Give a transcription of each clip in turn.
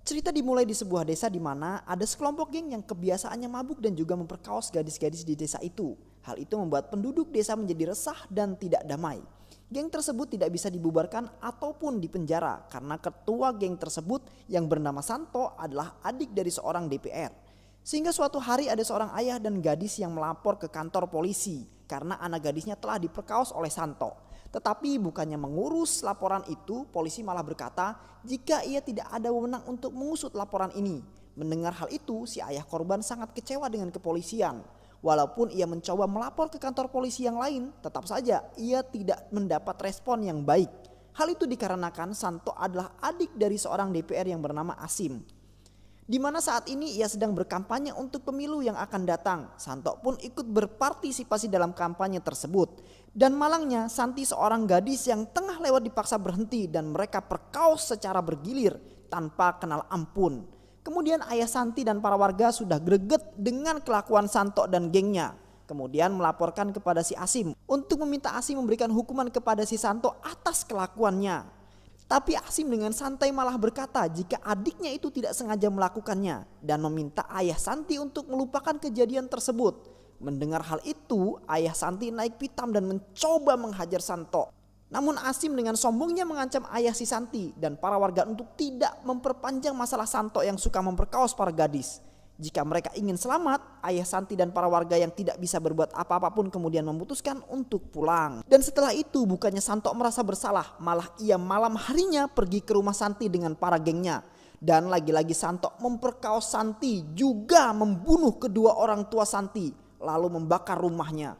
Cerita dimulai di sebuah desa di mana ada sekelompok geng yang kebiasaannya mabuk dan juga memperkaos gadis-gadis di desa itu. Hal itu membuat penduduk desa menjadi resah dan tidak damai. Geng tersebut tidak bisa dibubarkan ataupun dipenjara karena ketua geng tersebut yang bernama Santo adalah adik dari seorang DPR. Sehingga suatu hari ada seorang ayah dan gadis yang melapor ke kantor polisi karena anak gadisnya telah diperkaos oleh Santo. Tetapi bukannya mengurus laporan itu, polisi malah berkata jika ia tidak ada wewenang untuk mengusut laporan ini. Mendengar hal itu, si ayah korban sangat kecewa dengan kepolisian. Walaupun ia mencoba melapor ke kantor polisi yang lain, tetap saja ia tidak mendapat respon yang baik. Hal itu dikarenakan Santo adalah adik dari seorang DPR yang bernama Asim. Di mana saat ini ia sedang berkampanye untuk pemilu yang akan datang. Santo pun ikut berpartisipasi dalam kampanye tersebut. Dan malangnya Santi seorang gadis yang tengah lewat dipaksa berhenti dan mereka perkaos secara bergilir tanpa kenal ampun. Kemudian ayah Santi dan para warga sudah greget dengan kelakuan Santo dan gengnya. Kemudian melaporkan kepada si Asim untuk meminta Asim memberikan hukuman kepada si Santo atas kelakuannya. Tapi Asim dengan santai malah berkata jika adiknya itu tidak sengaja melakukannya dan meminta ayah Santi untuk melupakan kejadian tersebut. Mendengar hal itu, ayah Santi naik pitam dan mencoba menghajar Santo. Namun Asim dengan sombongnya mengancam ayah si Santi dan para warga untuk tidak memperpanjang masalah Santo yang suka memperkaos para gadis. Jika mereka ingin selamat, ayah Santi dan para warga yang tidak bisa berbuat apa-apa pun kemudian memutuskan untuk pulang. Dan setelah itu bukannya Santo merasa bersalah, malah ia malam harinya pergi ke rumah Santi dengan para gengnya. Dan lagi-lagi Santo memperkaos Santi, juga membunuh kedua orang tua Santi, lalu membakar rumahnya.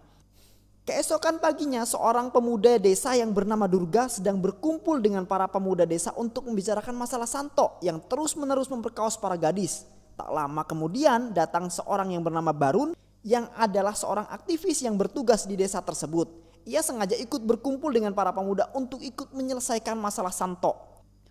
Keesokan paginya seorang pemuda desa yang bernama Durga sedang berkumpul dengan para pemuda desa untuk membicarakan masalah Santo yang terus-menerus memperkaos para gadis. Tak lama kemudian datang seorang yang bernama Barun yang adalah seorang aktivis yang bertugas di desa tersebut. Ia sengaja ikut berkumpul dengan para pemuda untuk ikut menyelesaikan masalah Santo.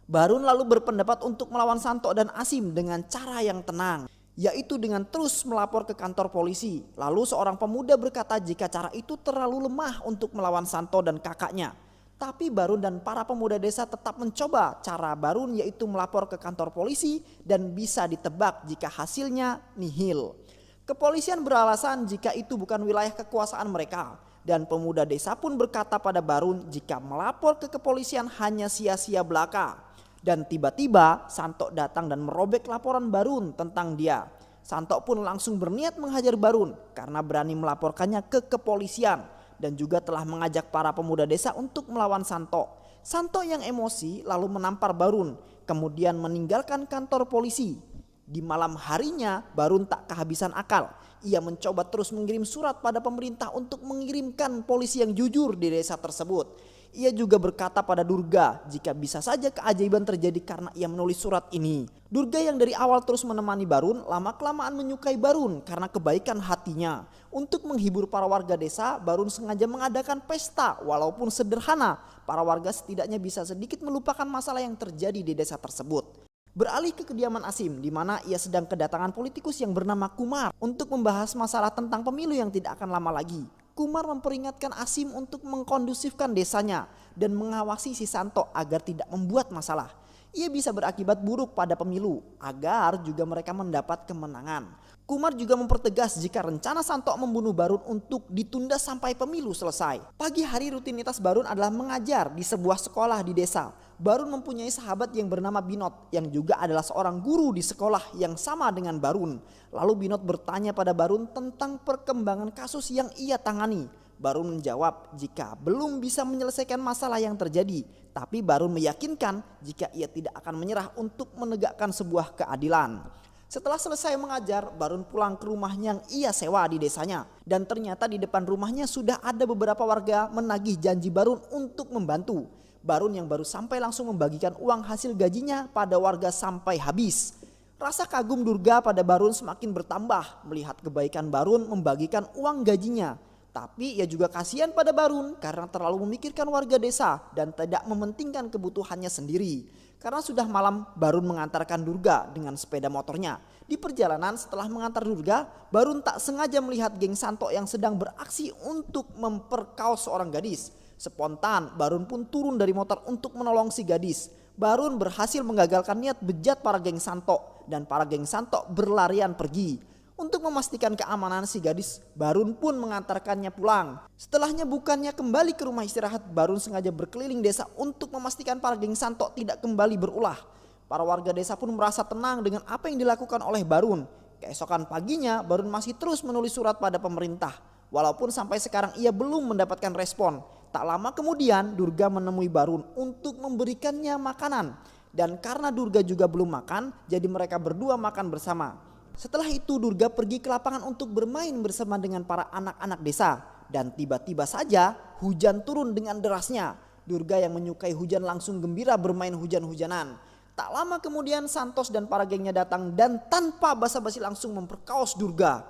Barun lalu berpendapat untuk melawan Santo dan Asim dengan cara yang tenang, yaitu dengan terus melapor ke kantor polisi. Lalu seorang pemuda berkata jika cara itu terlalu lemah untuk melawan Santo dan kakaknya. Tapi Barun dan para pemuda desa tetap mencoba cara Barun, yaitu melapor ke kantor polisi dan bisa ditebak jika hasilnya nihil. Kepolisian beralasan jika itu bukan wilayah kekuasaan mereka. Dan pemuda desa pun berkata pada Barun jika melapor ke kepolisian hanya sia-sia belaka. Dan tiba-tiba Santo datang dan merobek laporan Barun tentang dia. Santo pun langsung berniat menghajar Barun karena berani melaporkannya ke kepolisian. Dan juga telah mengajak para pemuda desa untuk melawan Santo. Santo yang emosi lalu menampar Barun, kemudian meninggalkan kantor polisi. Di malam harinya Barun tak kehabisan akal. Ia mencoba terus mengirim surat pada pemerintah untuk mengirimkan polisi yang jujur di desa tersebut. Ia juga berkata pada Durga jika bisa saja keajaiban terjadi karena ia menulis surat ini. Durga yang dari awal terus menemani Barun lama-kelamaan menyukai Barun karena kebaikan hatinya. Untuk menghibur para warga desa, Barun sengaja mengadakan pesta walaupun sederhana. Para warga setidaknya bisa sedikit melupakan masalah yang terjadi di desa tersebut. Beralih ke kediaman Asim di mana ia sedang kedatangan politikus yang bernama Kumar untuk membahas masalah tentang pemilu yang tidak akan lama lagi. Kumar memperingatkan Asim untuk mengkondusifkan desanya dan mengawasi si Santo agar tidak membuat masalah. Ia bisa berakibat buruk pada pemilu agar juga mereka mendapat kemenangan. Kumar juga mempertegas jika rencana Santo membunuh Barun untuk ditunda sampai pemilu selesai. Pagi hari rutinitas Barun adalah mengajar di sebuah sekolah di desa. Barun mempunyai sahabat yang bernama Binot yang juga adalah seorang guru di sekolah yang sama dengan Barun. Lalu Binot bertanya pada Barun tentang perkembangan kasus yang ia tangani. Barun menjawab jika belum bisa menyelesaikan masalah yang terjadi. Tapi Barun meyakinkan jika ia tidak akan menyerah untuk menegakkan sebuah keadilan. Setelah selesai mengajar, Barun pulang ke rumah yang ia sewa di desanya. Dan ternyata di depan rumahnya sudah ada beberapa warga menagih janji Barun untuk membantu. Barun yang baru sampai langsung membagikan uang hasil gajinya pada warga sampai habis. Rasa kagum Durga pada Barun semakin bertambah melihat kebaikan Barun membagikan uang gajinya. Tapi ia juga kasihan pada Barun karena terlalu memikirkan warga desa dan tidak mementingkan kebutuhannya sendiri. Karena sudah malam, Barun mengantarkan Durga dengan sepeda motornya. Di perjalanan setelah mengantar Durga, Barun tak sengaja melihat geng Santo yang sedang beraksi untuk memperkaos seorang gadis. Spontan, Barun pun turun dari motor untuk menolong si gadis. Barun berhasil menggagalkan niat bejat para geng Santo dan para geng Santo berlarian pergi. Untuk memastikan keamanan si gadis, Barun pun mengantarkannya pulang. Setelahnya bukannya kembali ke rumah istirahat, Barun sengaja berkeliling desa untuk memastikan para geng Santo tidak kembali berulah. Para warga desa pun merasa tenang dengan apa yang dilakukan oleh Barun. Keesokan paginya, Barun masih terus menulis surat pada pemerintah. Walaupun sampai sekarang ia belum mendapatkan respon. Tak lama kemudian Durga menemui Barun untuk memberikannya makanan. Dan karena Durga juga belum makan, jadi mereka berdua makan bersama. Setelah itu Durga pergi ke lapangan untuk bermain bersama dengan para anak-anak desa. Dan tiba-tiba saja hujan turun dengan derasnya. Durga yang menyukai hujan langsung gembira bermain hujan-hujanan. Tak lama kemudian Santos dan para gengnya datang dan tanpa basa-basi langsung memperkaos Durga.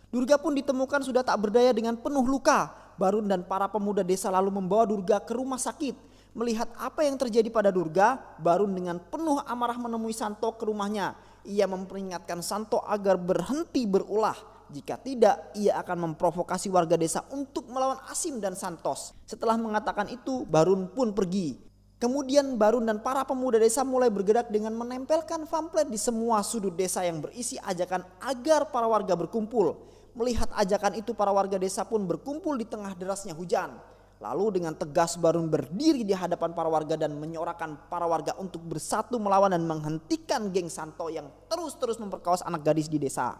Durga pun ditemukan sudah tak berdaya dengan penuh luka. Barun dan para pemuda desa lalu membawa Durga ke rumah sakit. Melihat apa yang terjadi pada Durga, Barun dengan penuh amarah menemui Santo ke rumahnya. Ia memperingatkan Santo agar berhenti berulah. Jika tidak, ia akan memprovokasi warga desa untuk melawan Asim dan Santos. Setelah mengatakan itu, Barun pun pergi. Kemudian Barun dan para pemuda desa mulai bergerak dengan menempelkan pamflet di semua sudut desa yang berisi ajakan agar para warga berkumpul. Melihat ajakan itu, para warga desa pun berkumpul di tengah derasnya hujan. Lalu dengan tegas Barun berdiri di hadapan para warga dan menyorakan para warga untuk bersatu melawan dan menghentikan geng Santo yang terus-terus memperkaos anak gadis di desa.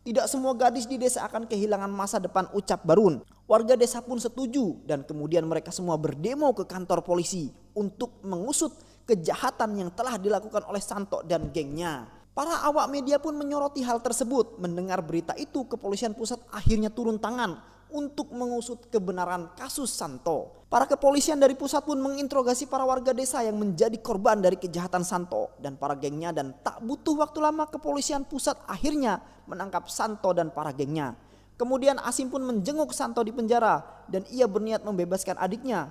Tidak semua gadis di desa akan kehilangan masa depan, ucap Barun. Warga desa pun setuju dan kemudian mereka semua berdemo ke kantor polisi untuk mengusut kejahatan yang telah dilakukan oleh Santo dan gengnya. Para awak media pun menyoroti hal tersebut. Mendengar berita itu, kepolisian pusat akhirnya turun tangan untuk mengusut kebenaran kasus Santo. Para kepolisian dari pusat pun menginterogasi para warga desa yang menjadi korban dari kejahatan Santo dan para gengnya, dan tak butuh waktu lama kepolisian pusat akhirnya menangkap Santo dan para gengnya. Kemudian Asim pun menjenguk Santo di penjara dan ia berniat membebaskan adiknya.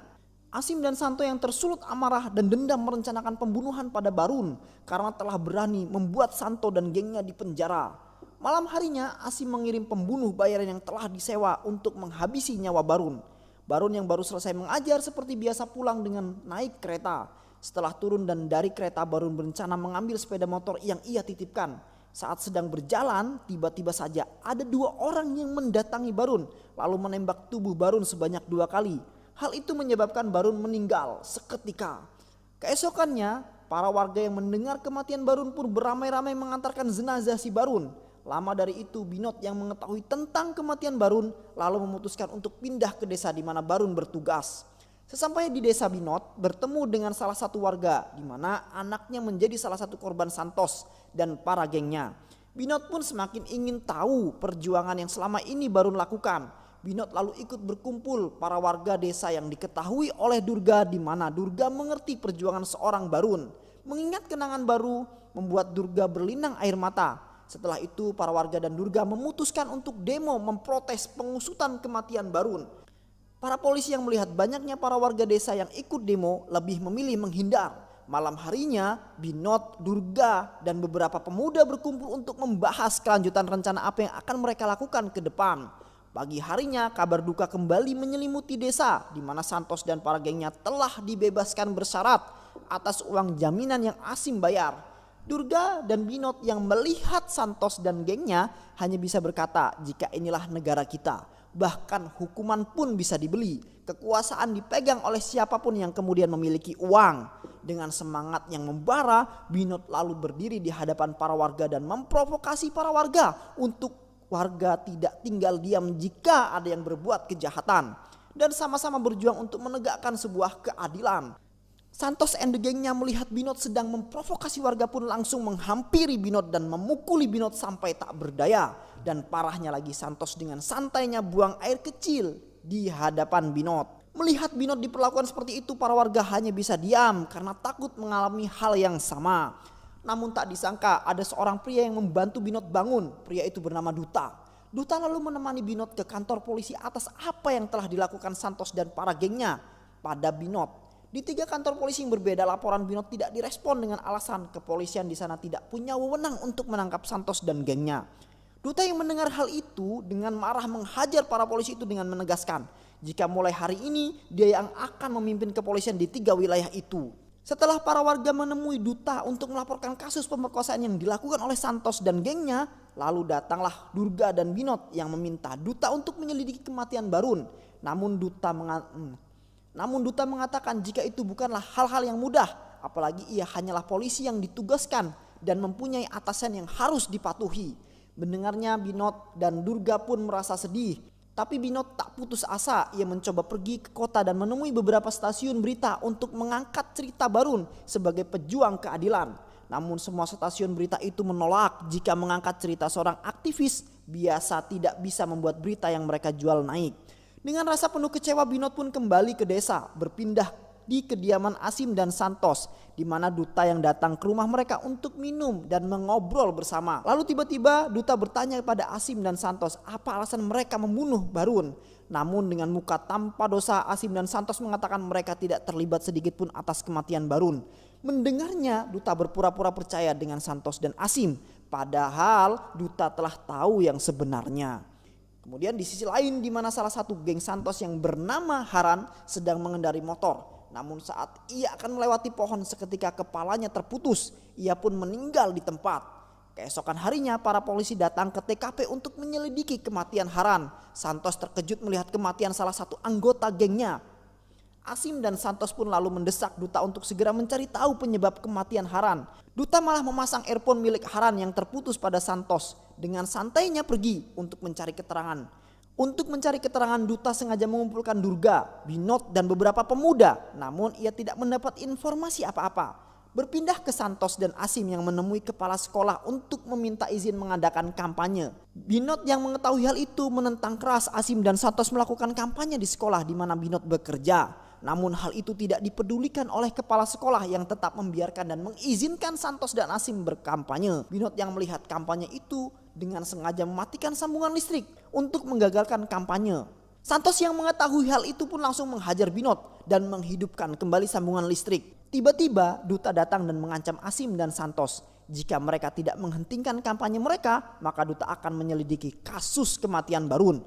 Asim dan Santo yang tersulut amarah dan dendam merencanakan pembunuhan pada Barun karena telah berani membuat Santo dan gengnya di penjara. Malam harinya Asim mengirim pembunuh bayaran yang telah disewa untuk menghabisi nyawa Barun. Barun yang baru selesai mengajar seperti biasa pulang dengan naik kereta. Setelah turun dan dari kereta, Barun berencana mengambil sepeda motor yang ia titipkan. Saat sedang berjalan, tiba-tiba saja ada dua orang yang mendatangi Barun lalu menembak tubuh Barun sebanyak 2 kali. Hal itu menyebabkan Barun meninggal seketika. Keesokannya, para warga yang mendengar kematian Barun pun beramai-ramai mengantarkan jenazah si Barun. Lama dari itu, Binot yang mengetahui tentang kematian Barun lalu memutuskan untuk pindah ke desa di mana Barun bertugas. Sesampai di desa, Binot bertemu dengan salah satu warga di mana anaknya menjadi salah satu korban Santos dan para gengnya. Binot pun semakin ingin tahu perjuangan yang selama ini Barun lakukan. Binot lalu ikut berkumpul para warga desa yang diketahui oleh Durga, di mana Durga mengerti perjuangan seorang Barun. Mengingat kenangan baru membuat Durga berlinang air mata. Setelah itu para warga dan Durga memutuskan untuk demo memprotes pengusutan kematian Barun. Para polisi yang melihat banyaknya para warga desa yang ikut demo lebih memilih menghindar. Malam harinya Binot, Durga dan beberapa pemuda berkumpul untuk membahas kelanjutan rencana apa yang akan mereka lakukan ke depan. Pagi harinya kabar duka kembali menyelimuti desa di mana Santos dan para gengnya telah dibebaskan bersyarat atas uang jaminan yang Asim bayar. Durga dan Binot yang melihat Santos dan gengnya hanya bisa berkata, jika inilah negara kita, bahkan hukuman pun bisa dibeli. Kekuasaan dipegang oleh siapapun yang kemudian memiliki uang. Dengan semangat yang membara, Binot lalu berdiri di hadapan para warga dan memprovokasi para warga untuk warga tidak tinggal diam jika ada yang berbuat kejahatan dan sama-sama berjuang untuk menegakkan sebuah keadilan. Santos and the gengnya melihat Binot sedang memprovokasi warga pun langsung menghampiri Binot dan memukuli Binot sampai tak berdaya. Dan parahnya lagi, Santos dengan santainya buang air kecil di hadapan Binot. Melihat Binot diperlakukan seperti itu, para warga hanya bisa diam karena takut mengalami hal yang sama. Namun tak disangka ada seorang pria yang membantu Binot bangun. Pria itu bernama Duta. Duta lalu menemani Binot ke kantor polisi atas apa yang telah dilakukan Santos dan para gengnya pada Binot. Di 3 kantor polisi yang berbeda, laporan Binot tidak direspon dengan alasan kepolisian di sana tidak punya wewenang untuk menangkap Santos dan gengnya. Duta yang mendengar hal itu dengan marah menghajar para polisi itu dengan menegaskan jika mulai hari ini dia yang akan memimpin kepolisian di 3 wilayah itu. Setelah para warga menemui Duta untuk melaporkan kasus pemerkosaan yang dilakukan oleh Santos dan gengnya, lalu datanglah Durga dan Binod yang meminta Duta untuk menyelidiki kematian Barun. Namun Duta mengatakan jika itu bukanlah hal-hal yang mudah, apalagi ia hanyalah polisi yang ditugaskan dan mempunyai atasan yang harus dipatuhi. Mendengarnya Binod dan Durga pun merasa sedih. Tapi Binod tak putus asa, ia mencoba pergi ke kota dan menemui beberapa stasiun berita untuk mengangkat cerita Barun sebagai pejuang keadilan. Namun semua stasiun berita itu menolak jika mengangkat cerita seorang aktivis biasa tidak bisa membuat berita yang mereka jual naik. Dengan rasa penuh kecewa, Binod pun kembali ke desa, berpindah di kediaman Asim dan Santos, di mana Duta yang datang ke rumah mereka untuk minum dan mengobrol bersama. Lalu tiba-tiba Duta bertanya kepada Asim dan Santos apa alasan mereka membunuh Barun. Namun dengan muka tanpa dosa, Asim dan Santos mengatakan mereka tidak terlibat sedikit pun atas kematian Barun. Mendengarnya, Duta berpura-pura percaya dengan Santos dan Asim, padahal Duta telah tahu yang sebenarnya. Kemudian di sisi lain, di mana salah satu geng Santos yang bernama Haran sedang mengendari motor. Namun saat ia akan melewati pohon, seketika kepalanya terputus. Ia pun meninggal di tempat. Keesokan harinya para polisi datang ke TKP untuk menyelidiki kematian Haran. Santos terkejut melihat kematian salah satu anggota gengnya. Asim dan Santos pun lalu mendesak Duta untuk segera mencari tahu penyebab kematian Haran. Duta malah memasang earphone milik Haran yang terputus pada Santos. Dengan santainya pergi untuk mencari keterangan. Untuk mencari keterangan, Duta sengaja mengumpulkan Durga, Binod dan beberapa pemuda. Namun ia tidak mendapat informasi apa-apa. Berpindah ke Santos dan Asim yang menemui kepala sekolah untuk meminta izin mengadakan kampanye. Binod yang mengetahui hal itu menentang keras Asim dan Santos melakukan kampanye di sekolah di mana Binod bekerja. Namun hal itu tidak dipedulikan oleh kepala sekolah yang tetap membiarkan dan mengizinkan Santos dan Asim berkampanye. Binod yang melihat kampanye itu dengan sengaja mematikan sambungan listrik untuk menggagalkan kampanye. Santos yang mengetahui hal itu pun langsung menghajar Binod dan menghidupkan kembali sambungan listrik. Tiba-tiba Duta datang dan mengancam Asim dan Santos. Jika mereka tidak menghentikan kampanye mereka, maka Duta akan menyelidiki kasus kematian Barun.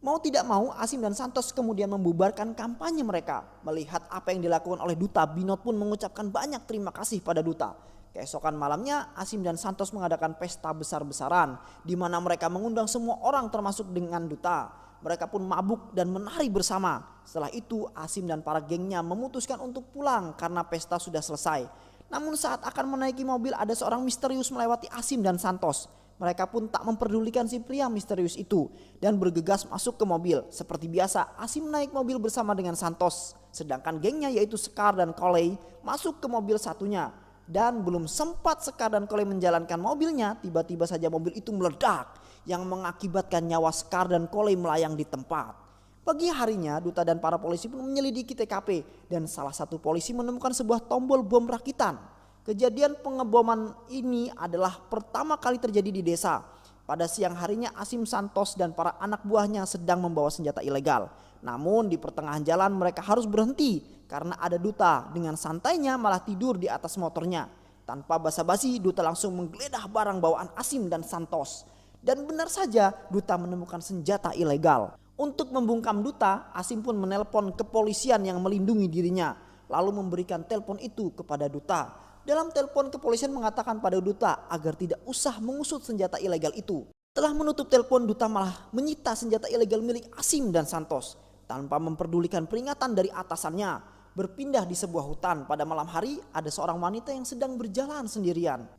Mau tidak mau, Asim dan Santos kemudian membubarkan kampanye mereka. Melihat apa yang dilakukan oleh Duta, Binod pun mengucapkan banyak terima kasih pada Duta. Keesokan malamnya, Asim dan Santos mengadakan pesta besar-besaran di mana mereka mengundang semua orang termasuk dengan Duta. Mereka pun mabuk dan menari bersama. Setelah itu, Asim dan para gengnya memutuskan untuk pulang karena pesta sudah selesai. Namun saat akan menaiki mobil, ada seorang misterius melewati Asim dan Santos. Mereka pun tak memperdulikan si pria misterius itu dan bergegas masuk ke mobil. Seperti biasa, Asim naik mobil bersama dengan Santos. Sedangkan gengnya yaitu Sekar dan Kolei masuk ke mobil satunya. Dan belum sempat Sekar dan Kolei menjalankan mobilnya, tiba-tiba saja mobil itu meledak yang mengakibatkan nyawa Sekar dan Kolei melayang di tempat. Pagi harinya, Duta dan para polisi pun menyelidiki TKP dan salah satu polisi menemukan sebuah tombol bom rakitan. Kejadian pengeboman ini adalah pertama kali terjadi di desa. Pada siang harinya, Asim, Santos dan para anak buahnya sedang membawa senjata ilegal. Namun di pertengahan jalan mereka harus berhenti karena ada Duta dengan santainya malah tidur di atas motornya. Tanpa basa-basi, Duta langsung menggeledah barang bawaan Asim dan Santos. Dan benar saja, Duta menemukan senjata ilegal. Untuk membungkam Duta, Asim pun menelpon kepolisian yang melindungi dirinya, lalu memberikan telepon itu kepada Duta. Dalam telepon, kepolisian mengatakan pada Duta agar tidak usah mengusut senjata ilegal itu. Setelah menutup telepon, Duta malah menyita senjata ilegal milik Asim dan Santos. Tanpa memperdulikan peringatan dari atasannya, berpindah di sebuah hutan. Pada malam hari, ada seorang wanita yang sedang berjalan sendirian.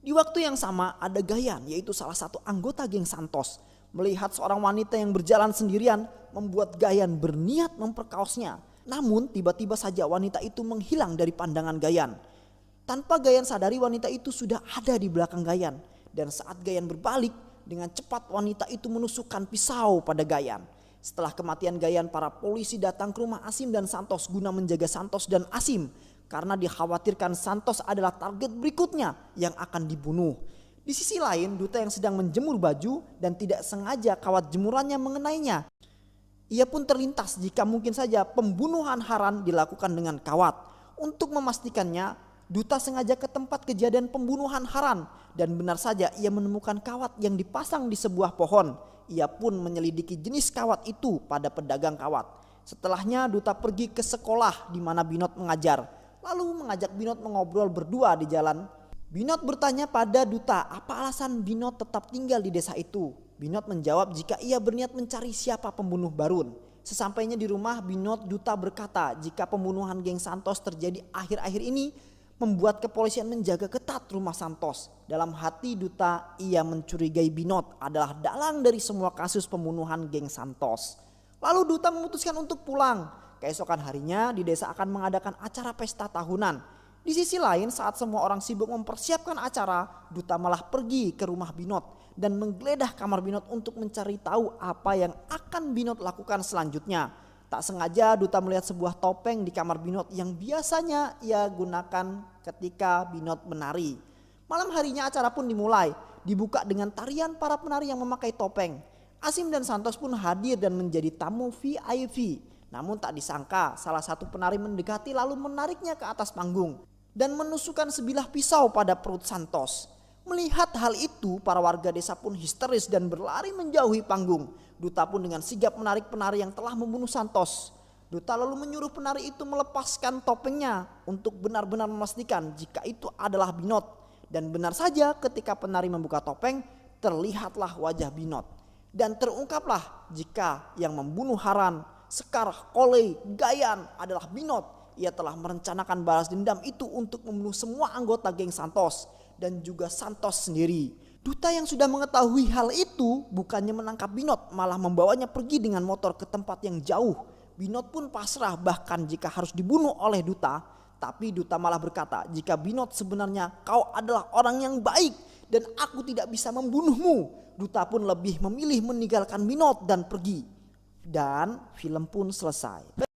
Di waktu yang sama, ada Gayan, yaitu salah satu anggota geng Santos. Melihat seorang wanita yang berjalan sendirian, membuat Gayan berniat memperkaosnya. Namun tiba-tiba saja wanita itu menghilang dari pandangan Gayan. Tanpa Gayan sadari, wanita itu sudah ada di belakang Gayan. Dan saat Gayan berbalik, dengan cepat wanita itu menusukkan pisau pada Gayan. Setelah kematian Gayan, para polisi datang ke rumah Asim dan Santos guna menjaga Santos dan Asim. Karena dikhawatirkan Santos adalah target berikutnya yang akan dibunuh. Di sisi lain, Duta yang sedang menjemur baju dan tidak sengaja kawat jemurannya mengenainya. Ia pun terlintas jika mungkin saja pembunuhan Haran dilakukan dengan kawat. Untuk memastikannya, Duta sengaja ke tempat kejadian pembunuhan Haran dan benar saja ia menemukan kawat yang dipasang di sebuah pohon. Ia pun menyelidiki jenis kawat itu pada pedagang kawat. Setelahnya Duta pergi ke sekolah di mana Binod mengajar. lalu mengajak Binot mengobrol berdua di jalan. Binot bertanya pada Duta apa alasan Binot tetap tinggal di desa itu. Binot menjawab jika ia berniat mencari siapa pembunuh Barun. Sesampainya di rumah Binot, Duta berkata jika pembunuhan geng Santos terjadi akhir-akhir ini membuat kepolisian menjaga ketat rumah Santos. Dalam hati Duta, ia mencurigai Binot adalah dalang dari semua kasus pembunuhan geng Santos. Lalu Duta memutuskan untuk pulang. Keesokan harinya di desa akan mengadakan acara pesta tahunan. Di sisi lain saat semua orang sibuk mempersiapkan acara, Duta malah pergi ke rumah Binot dan menggeledah kamar Binot untuk mencari tahu apa yang akan Binot lakukan selanjutnya. Tak sengaja Duta melihat sebuah topeng di kamar Binot yang biasanya ia gunakan ketika Binot menari. Malam harinya acara pun dimulai, dibuka dengan tarian para penari yang memakai topeng. Asim dan Santos pun hadir dan menjadi tamu VIP. Namun tak disangka salah satu penari mendekati lalu menariknya ke atas panggung dan menusukkan sebilah pisau pada perut Santos. Melihat hal itu, para warga desa pun histeris dan berlari menjauhi panggung. Duta pun dengan sigap menarik penari yang telah membunuh Santos. Duta lalu menyuruh penari itu melepaskan topengnya untuk benar-benar memastikan jika itu adalah Binot. Dan benar saja ketika penari membuka topeng, terlihatlah wajah Binot. Dan terungkaplah jika yang membunuh Haran, Sekar, Kole, Gayan adalah Binot. Ia telah merencanakan balas dendam itu untuk membunuh semua anggota geng Santos dan juga Santos sendiri. Duta yang sudah mengetahui hal itu bukannya menangkap Binot, malah membawanya pergi dengan motor ke tempat yang jauh. Binot pun pasrah bahkan jika harus dibunuh oleh Duta. Tapi Duta malah berkata jika Binot sebenarnya kau adalah orang yang baik dan aku tidak bisa membunuhmu. Duta pun lebih memilih meninggalkan Binot dan pergi. Dan film pun selesai.